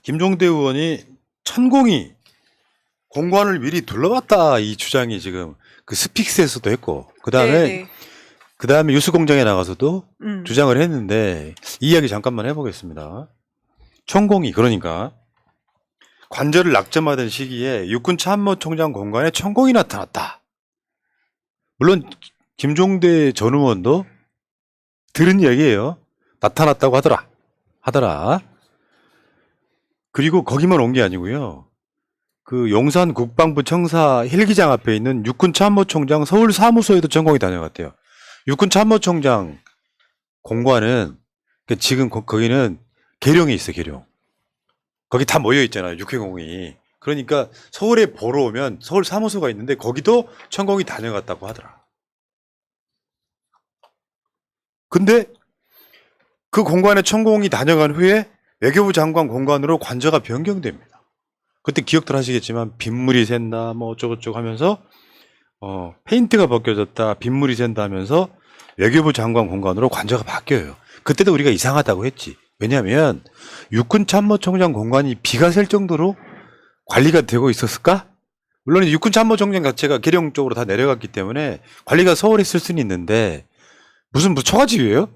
김종대 의원이 천공이 공관을 미리 둘러봤다 이 주장이 지금 그 스픽스에서도 했고 네네. 그다음에 뉴스공장에 나가서도 음. 주장을 했는데 이 이야기 잠깐만 해보겠습니다. 천공이 그러니까 관절을 낙점하던 시기에 육군 참모총장 공관에 천공이 나타났다. 물론 김종대 전 의원도 들은 얘기예요. 나타났다고 하더라. 그리고 거기만 온 게 아니고요. 그 용산 국방부 청사 헬기장 앞에 있는 육군 참모총장 서울 사무소에도 천공이 다녀갔대요. 육군 참모총장 공관은 지금 거기는 계룡이 있어, 계룡. 거기 다 모여 있잖아요, 육해공이. 그러니까 서울에 보러 오면 서울 사무소가 있는데 거기도 천공이 다녀갔다고 하더라. 근데 그 공관에 천공이 다녀간 후에 외교부 장관 공관으로 관저가 변경됩니다. 그때 기억들 하시겠지만 빗물이 샌다 뭐 어쩌고저쩌고 하면서 페인트가 벗겨졌다 빗물이 샌다 하면서 외교부 장관 공관으로 관저가 바뀌어요. 그때도 우리가 이상하다고 했지. 왜냐하면 육군 참모총장 공관이 비가 셀 정도로 관리가 되고 있었을까? 물론 육군 참모총장 자체가 계룡 쪽으로 다 내려갔기 때문에 관리가 서울에 있을 수는 있는데 무슨 초가집이에요?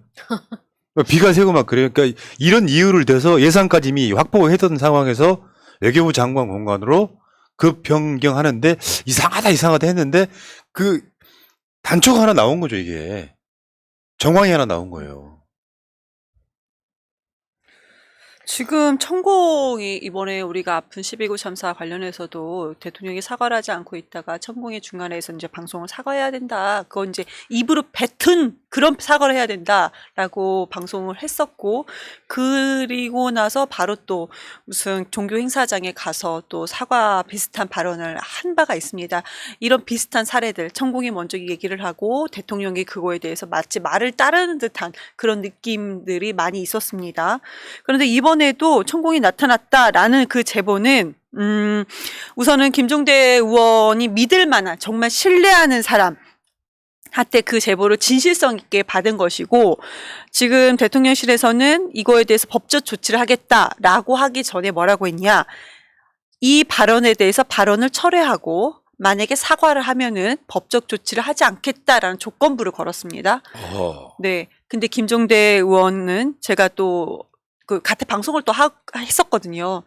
비가 새고 막 그래요. 그러니까 이런 이유를 대서 예산까지 이미 확보했던 상황에서 외교부 장관 공관으로 급 변경하는데 이상하다 했는데 그 단초가 하나 나온 거죠, 이게. 정황이 하나 나온 거예요. 지금 천공이 이번에 우리가 아픈 12구 참사 관련해서도 대통령이 사과를 하지 않고 있다가 천공이 중간에서 이제 방송을 사과해야 된다. 그건 이제 입으로 뱉은 그런 사과를 해야 된다라고 방송을 했었고, 그리고 나서 바로 또 무슨 종교 행사장에 가서 또 사과 비슷한 발언을 한 바가 있습니다. 이런 비슷한 사례들, 천공이 먼저 얘기를 하고 대통령이 그거에 대해서 마치 말을 따르는 듯한 그런 느낌들이 많이 있었습니다. 그런데 이번에도 천공이 나타났다라는 그 제보는 우선은 김종대 의원이 믿을 만한 정말 신뢰하는 사람 한테 그 제보를 진실성 있게 받은 것이고, 지금 대통령실에서는 이거에 대해서 법적 조치를 하겠다라고 하기 전에 뭐라고 했냐, 이 발언에 대해서 발언을 철회하고 만약에 사과를 하면은 법적 조치를 하지 않겠다라는 조건부를 걸었습니다. 네. 근데 김종대 의원은 제가 또 그 같은 방송을 또 했었거든요.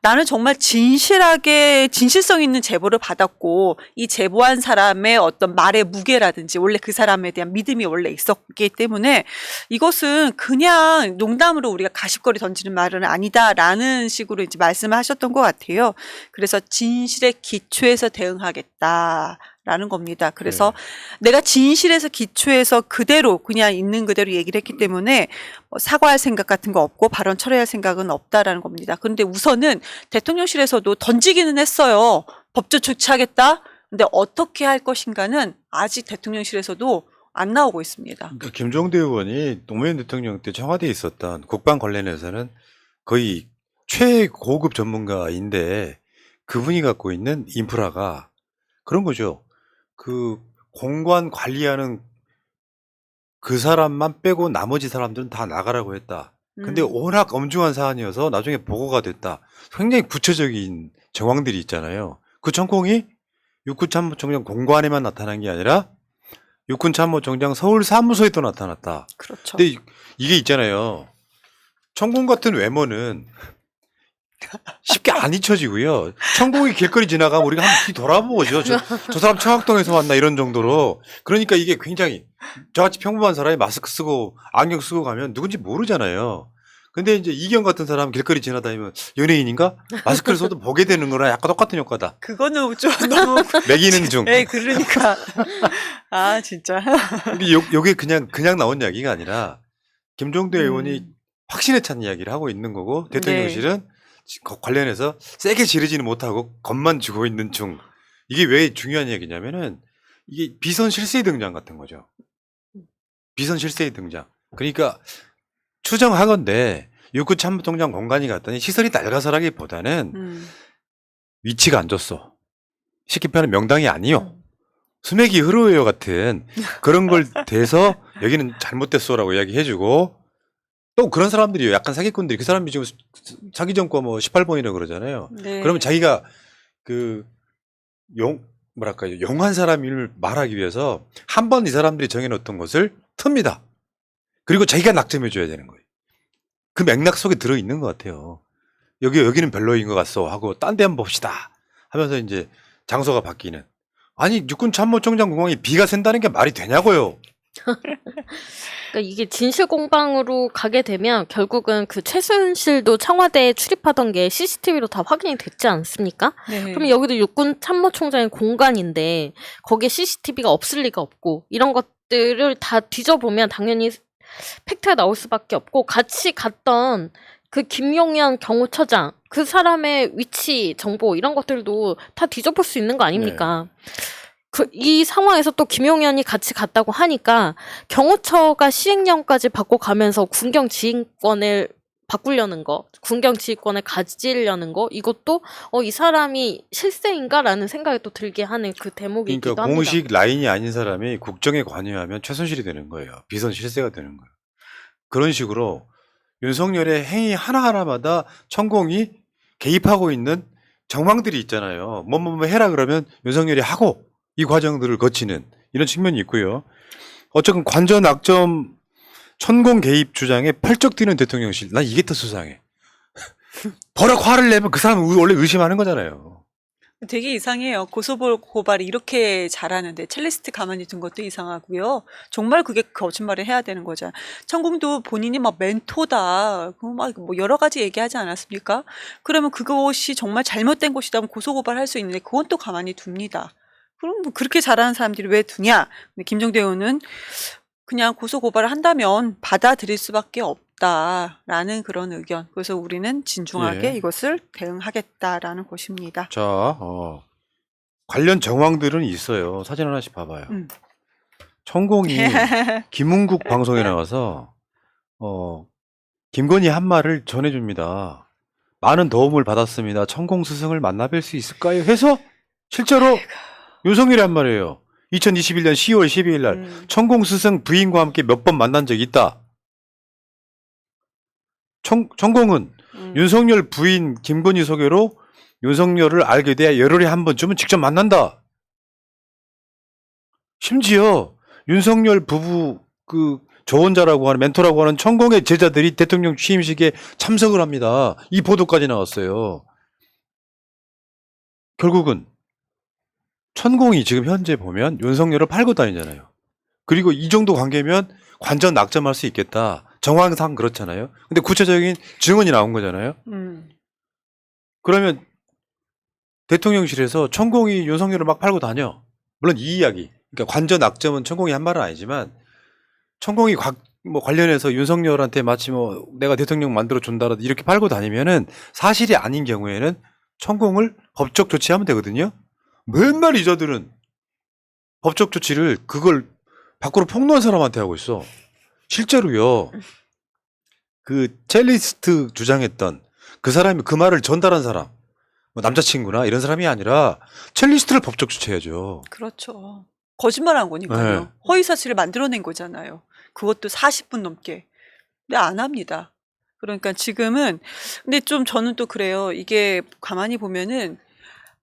나는 정말 진실하게 진실성 있는 제보를 받았고, 이 제보한 사람의 어떤 말의 무게라든지 원래 그 사람에 대한 믿음이 원래 있었기 때문에 이것은 그냥 농담으로 우리가 가십거리 던지는 말은 아니다라는 식으로 이제 말씀을 하셨던 것 같아요. 그래서 진실에 기초해서 대응하겠다. 라는 겁니다. 그래서 내가 진실에서 기초해서 그대로 그냥 있는 그대로 얘기를 했기 때문에 사과할 생각 같은 거 없고 발언 철회할 생각은 없다라는 겁니다. 그런데 우선은 대통령실에서도 던지기는 했어요. 법적 조치하겠다. 근데 어떻게 할 것인가는 아직 대통령실에서도 안 나오고 있습니다. 그러니까 김종대 의원이 노무현 대통령 때 청와대에 있었던 국방 관련해서는 거의 최고급 전문가인데 그분이 갖고 있는 인프라가 그런 거죠. 그 공관 관리하는 그 사람만 빼고 나머지 사람들은 다 나가라고 했다. 근데 워낙 엄중한 사안이어서 나중에 보고가 됐다. 굉장히 구체적인 정황들이 있잖아요. 그 천공이 육군참모총장 공관에만 나타난 게 아니라 육군참모총장 서울 사무소에도 나타났다. 그렇죠. 근데 이게 있잖아요. 천공 같은 외모는 쉽게 안 잊혀지고요. 천공이 길거리 지나가면 우리가 한번 뒤 돌아보죠. 저 사람 청학동에서 왔나 이런 정도로. 그러니까 이게 굉장히 저같이 평범한 사람이 마스크 쓰고 안경 쓰고 가면 누군지 모르잖아요. 근데 이제 이경 같은 사람 길거리 지나다니면 연예인인가? 마스크를 써도 보게 되는 거랑 약간 똑같은 효과다. 그거는 좀 너무 매기는 중. 네, 그러니까 아 진짜. 요게 그냥 나온 이야기가 아니라 김종대 의원이 확신에 찬 이야기를 하고 있는 거고 대통령실은 관련해서 세게 지르지는 못하고 겁만 주고 있는 중. 이게 왜 중요한 얘기냐면은 이게 비선 실세의 등장 같은 거죠. 비선 실세의 등장. 그러니까 추정하건대 육군 참모총장 공관이 갔더니 시설이 낡아서라기보다는 위치가 안 좋소. 쉽게 표현하면 명당이 아니요. 수맥이 흐르요 같은 그런 걸 대서 여기는 잘못됐소라고 이야기해주고 또 그런 사람들이요. 약간 사기꾼들이 그 사람이 지금 자기 전과 뭐 18번이라고 그러잖아요. 네. 그러면 자기가 그 뭐랄까요. 용한 사람을 말하기 위해서 한 번 이 사람들이 정해놓던 것을 틉니다. 그리고 자기가 낙점해줘야 되는 거예요. 그 맥락 속에 들어있는 것 같아요. 여기는 별로인 것 같소 하고 딴 데 한번 봅시다 하면서 이제 장소가 바뀌는. 아니 육군 참모총장 공항에 비가 샌다는 게 말이 되냐고요. 그러니까 이게 진실 공방으로 가게 되면 결국은 그 최순실도 청와대에 출입하던 게 CCTV로 다 확인이 됐지 않습니까? 네. 그럼 여기도 육군 참모총장의 공간인데 거기에 CCTV가 없을 리가 없고 이런 것들을 다 뒤져보면 당연히 팩트가 나올 수밖에 없고 같이 갔던 그 김용현 경호처장 그 사람의 위치 정보 이런 것들도 다 뒤져볼 수 있는 거 아닙니까? 이 상황에서 또 김용현이 같이 갔다고 하니까 경호처가 시행령까지 받고 가면서 군경 지휘권을 바꾸려는 거, 군경 지휘권을 가지려는 거 이것도 이 사람이 실세인가라는 생각이 또 들게 하는 그 대목이기도 그러니까 합니다. 공식 라인이 아닌 사람이 국정에 관여하면 최순실이 되는 거예요. 비선 실세가 되는 거예요. 그런 식으로 윤석열의 행위 하나하나마다 천공이 개입하고 있는 정황들이 있잖아요. 뭐 해라 그러면 윤석열이 하고 이 과정들을 거치는 이런 측면이 있고요. 어쨌든 관저 낙점 천공 개입 주장에 펄쩍 뛰는 대통령실. 난 이게 더 수상해. 버럭 화를 내면 그 사람은 원래 의심하는 거잖아요. 되게 이상해요. 고소고발이 이렇게 잘하는데 첼리스트 가만히 둔 것도 이상하고요. 정말 그게 거짓말을 해야 되는 거잖아요. 천공도 본인이 막 멘토다, 막 뭐 여러 가지 얘기하지 않았습니까? 그러면 그것이 정말 잘못된 것이다면 고소고발할 수 있는데 그건 또 가만히 둡니다. 그럼 뭐 그렇게 잘하는 사람들이 왜 두냐? 근데 김정대 의원은 그냥 고소고발을 한다면 받아들일 수밖에 없다라는 그런 의견. 그래서 우리는 진중하게 예. 이것을 대응하겠다라는 것입니다. 자, 관련 정황들은 있어요. 사진 하나씩 봐봐요. 천공이 김은국 방송에 나와서 김건희 한 말을 전해줍니다. 많은 도움을 받았습니다. 천공 스승을 만나뵐 수 있을까요? 해서 실제로 윤석열이 한 말이에요. 2021년 10월 12일 날 천공 스승 부인과 함께 몇 번 만난 적이 있다. 천공은 윤석열 부인 김건희 소개로 윤석열을 알게 돼 열흘에 한 번쯤은 직접 만난다. 심지어 윤석열 부부 그 조언자라고 하는 멘토라고 하는 천공의 제자들이 대통령 취임식에 참석을 합니다. 이 보도까지 나왔어요. 결국은 천공이 지금 현재 보면 윤석열을 팔고 다니잖아요. 그리고 이 정도 관계면 관전 낙점할 수 있겠다. 정황상 그렇잖아요. 근데 구체적인 증언이 나온 거잖아요. 그러면 대통령실에서 천공이 윤석열을 막 팔고 다녀. 물론 이 이야기. 그러니까 관전 낙점은 천공이 한 말은 아니지만 천공이 뭐 관련해서 윤석열한테 마치 뭐 내가 대통령 만들어 준다라도 이렇게 팔고 다니면은 사실이 아닌 경우에는 천공을 법적 조치하면 되거든요. 맨날 이자들은 법적 조치를 그걸 밖으로 폭로한 사람한테 하고 있어. 실제로요. 그 첼리스트 주장했던 그 사람이 그 말을 전달한 사람, 뭐 남자친구나 이런 사람이 아니라 첼리스트를 법적 조치해야죠. 그렇죠. 거짓말한 거니까요. 네. 허위 사실을 만들어낸 거잖아요. 그것도 40분 넘게. 근데 안 합니다. 그러니까 지금은 근데 좀 저는 또 그래요. 이게 가만히 보면은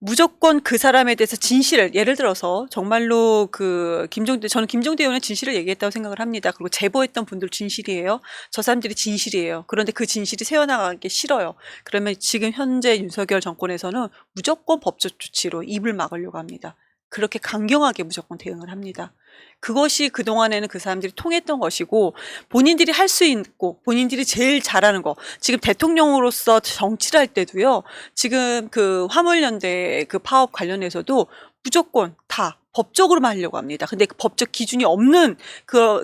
무조건 그 사람에 대해서 진실을 예를 들어서 정말로 저는 김종대 의원은 진실을 얘기했다고 생각을 합니다. 그리고 제보했던 분들 진실이에요. 저 사람들이 진실이에요. 그런데 그 진실이 새어나가기 싫어요. 그러면 지금 현재 윤석열 정권에서는 무조건 법적 조치로 입을 막으려고 합니다. 그렇게 강경하게 무조건 대응을 합니다. 그것이 그동안에는 그 사람들이 통했던 것이고 본인들이 할 수 있고 본인들이 제일 잘하는 거 지금 대통령으로서 정치를 할 때도요. 지금 그 화물연대 그 파업 관련해서도 무조건 다 법적으로만 하려고 합니다. 근데 그 법적 기준이 없는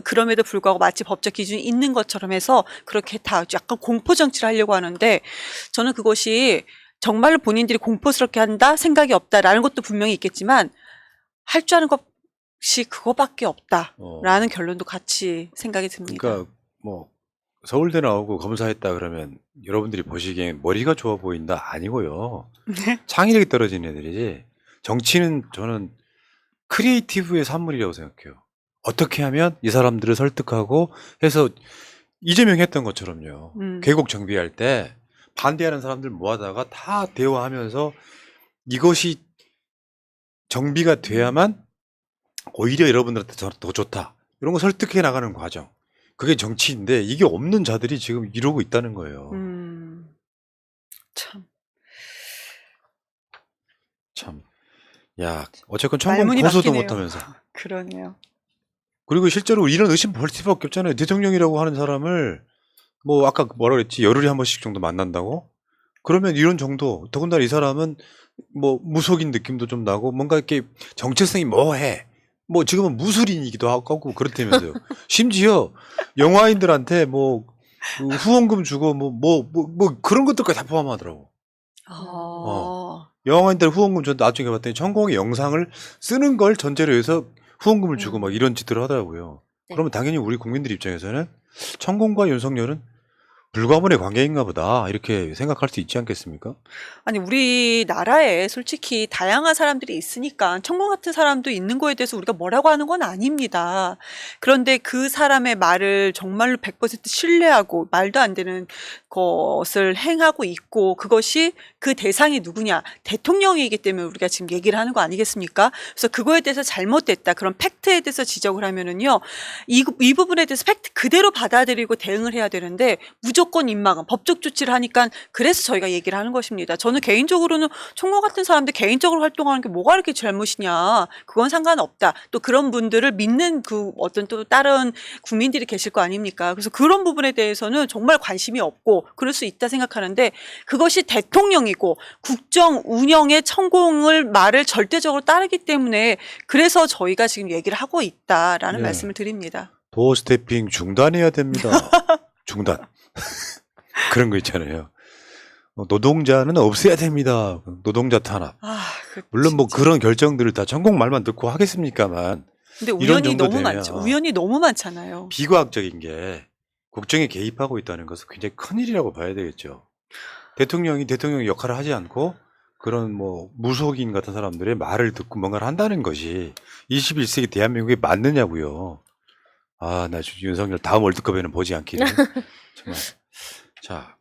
그럼에도 불구하고 마치 법적 기준이 있는 것처럼 해서 그렇게 다 약간 공포 정치를 하려고 하는데 저는 그것이 정말로 본인들이 공포스럽게 한다 생각이 없다라는 것도 분명히 있겠지만 할 줄 아는 것이 그거밖에 없다라는 결론도 같이 생각이 듭니다. 그러니까 뭐 서울대 나오고 검사했다 그러면 여러분들이 보시기엔 머리가 좋아 보인다 아니고요. 네. 창의력이 떨어진 애들이지. 정치는 저는 크리에이티브의 산물이라고 생각해요. 어떻게 하면 이 사람들을 설득하고 해서 이재명이 했던 것처럼요. 음. 계곡 정비할 때 반대하는 사람들 모아다가 다 대화하면서 이것이 정비가 돼야만 오히려 여러분들한테 더 좋다. 이런 거 설득해 나가는 과정. 그게 정치인데 이게 없는 자들이 지금 이러고 있다는 거예요. 참. 참. 야, 어쨌건 천공 말문이 고소도 막히네요. 못하면서. 그러네요. 그리고 실제로 이런 의심 벌 수밖에 없잖아요. 대통령이라고 하는 사람을 뭐 아까 뭐라 그랬지? 열흘에 한 번씩 정도 만난다고? 그러면 이런 정도, 더군다나 이 사람은 뭐 무속인 느낌도 좀 나고 뭔가 이렇게 정체성이 뭐해. 뭐 지금은 무술인이기도 하고 그렇다면서요. 심지어 영화인들한테 뭐 후원금 주고 뭐 그런 것들까지 다 포함하더라고. 영화인들 후원금 전 나중에 봤더니 천공의 영상을 쓰는 걸 전제로 해서 후원금을 주고 막 이런 짓들을 하더라고요. 네. 그러면 당연히 우리 국민들 입장에서는 천공과 윤석열은 불가분의 관계인가 보다 이렇게 생각할 수 있지 않겠습니까? 아니 우리나라에 솔직히 다양한 사람들이 있으니까 천공 같은 사람도 있는 거에 대해서 우리가 뭐라고 하는 건 아닙니다. 그런데 그 사람의 말을 정말로 100% 신뢰하고 말도 안 되는 것을 행하고 있고 그것이 그 대상이 누구냐? 대통령이기 때문에 우리가 지금 얘기를 하는 거 아니겠습니까? 그래서 그거에 대해서 잘못됐다. 그런 팩트에 대해서 지적을 하면은요. 이 부분에 대해서 팩트 그대로 받아들이고 대응을 해야 되는데 무조건 입막음, 법적 조치를 하니까 그래서 저희가 얘기를 하는 것입니다. 저는 개인적으로는 총무 같은 사람들 개인적으로 활동하는 게 뭐가 이렇게 잘못이냐. 그건 상관없다. 또 그런 분들을 믿는 그 어떤 또 다른 국민들이 계실 거 아닙니까? 그래서 그런 부분에 대해서는 정말 관심이 없고 그럴 수 있다 생각하는데 그것이 대통령이고 국정 운영의 천공을 말을 절대적으로 따르기 때문에 그래서 저희가 지금 얘기를 하고 있다라는 네. 말씀을 드립니다. 도어 스태핑 중단해야 됩니다. 중단. 그런 거 있잖아요. 노동자는 없애야 됩니다. 노동자 탄압. 물론 뭐 진짜. 그런 결정들을 다 천공 말만 듣고 하겠습니까만 근데 이런 우연이 정도 너무 되면 많죠. 우연이 너무 많잖아요. 비과학적인 게 국정에 개입하고 있다는 것은 굉장히 큰일이라고 봐야 되겠죠. 대통령이 대통령 역할을 하지 않고 그런 뭐 무속인 같은 사람들의 말을 듣고 뭔가를 한다는 것이 21세기 대한민국에 맞느냐고요. 아, 나 윤석열 다음 월드컵에는 보지 않기를. 정말. 자,